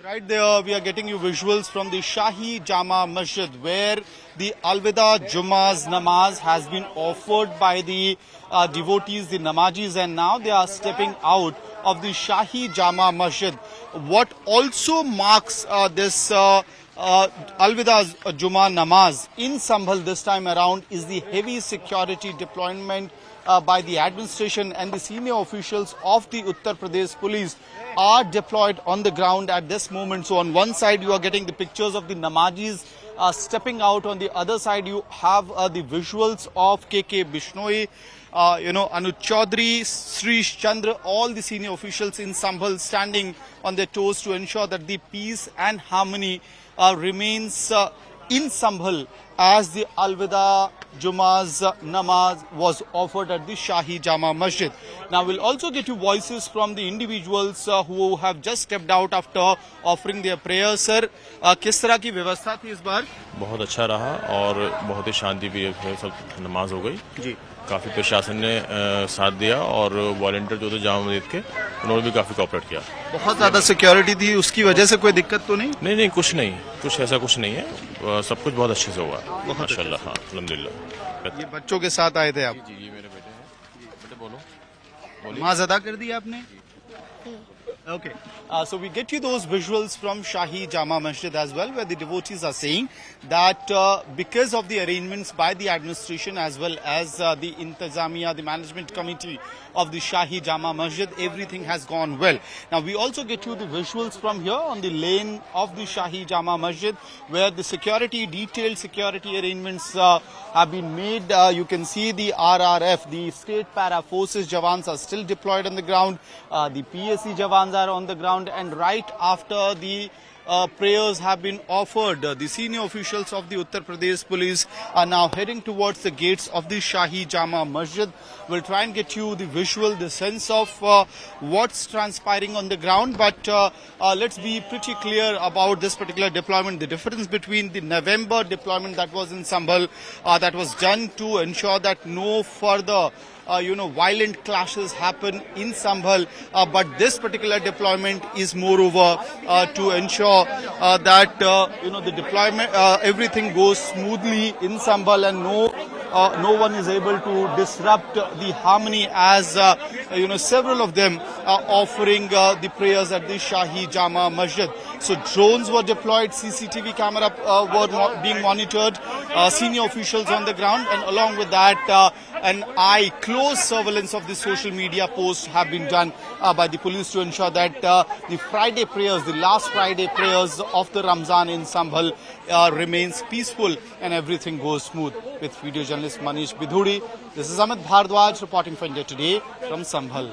Right there, we are getting you visuals from the Shahi Jama Masjid, where the Alvida Jummah's namaz has been offered by the devotees, the namazis, and now they are stepping out of the Shahi Jama Masjid. What also marks this Alvida's Jummah namaz in Sambhal this time around is the heavy security deployment by the administration, and the senior officials of the Uttar Pradesh police are deployed on the ground at this moment. So on one side you are getting the pictures of the namazis stepping out. On the other side you have the visuals of KK Bishnoi, Anuj Chaudhary, Srish Chandra, all the senior officials in Sambhal standing on their toes to ensure that the peace and harmony remains in Sambhal as the Alvida Jummah's namaz was offered at the Shahi Jama Masjid. Now we'll also get you voices from the individuals who have just stepped out after offering their prayers. Sir, किस तरह की व्यवस्था थी इस बार? बहुत अच्छा रहा और बहुत ही शांति भी सब नमाज हो गई जी। काफ़ी प्रशासन ने साथ दिया और वॉलंटियर जो थे जामा मस्जिद के उन्होंने भी काफ़ी कोऑपरेट किया। बहुत ज़्यादा सिक्योरिटी थी, उसकी वजह से कोई दिक्कत तो नहीं? नहीं, कुछ ऐसा कुछ नहीं है, सब कुछ बहुत अच्छे से हुआ माशाल्लाह। हाँ, अल्हम्दुलिल्लाह। ये बच्चों के साथ आए थे आप? जी, ये मेरे बेटे हैं। बेटे बोलो। नमाज अदा कर दी आपने? Okay, so we get you those visuals from Shahi Jama Masjid as well, where the devotees are saying that because of the arrangements by the administration as well as the Intizamiya, the management committee of the Shahi Jama Masjid, everything has gone well. Now we also get you the visuals from here on the lane of the Shahi Jama Masjid, where the detailed security arrangements have been made. You can see the RRF, the State Para Forces Jawans are still deployed on the ground. The PSC Jawans are on the ground, and right after the prayers have been offered, the senior officials of the Uttar Pradesh police are now heading towards the gates of the Shahi Jama Masjid. We'll try and get you the visual, the sense of what's transpiring on the ground, but let's be pretty clear about this particular deployment. The difference between the November deployment that was in Sambhal, that was done to ensure that no further violent clashes happen in Sambhal, but this particular deployment is moreover to ensure that the deployment, everything goes smoothly in Sambhal, and no one is able to disrupt the harmony, as several of them are offering the prayers at the Shahi Jama Masjid. So drones were deployed, CCTV camera were being monitored, senior officials on the ground, and along with that an close surveillance of the social media posts have been done by the police to ensure that the Friday prayers, the last Friday prayers of the Ramzan in Sambhal remains peaceful and everything goes smooth. With video journalist Manish Bidhuri, this is Amit Bhardwaj reporting for India Today from Sambhal.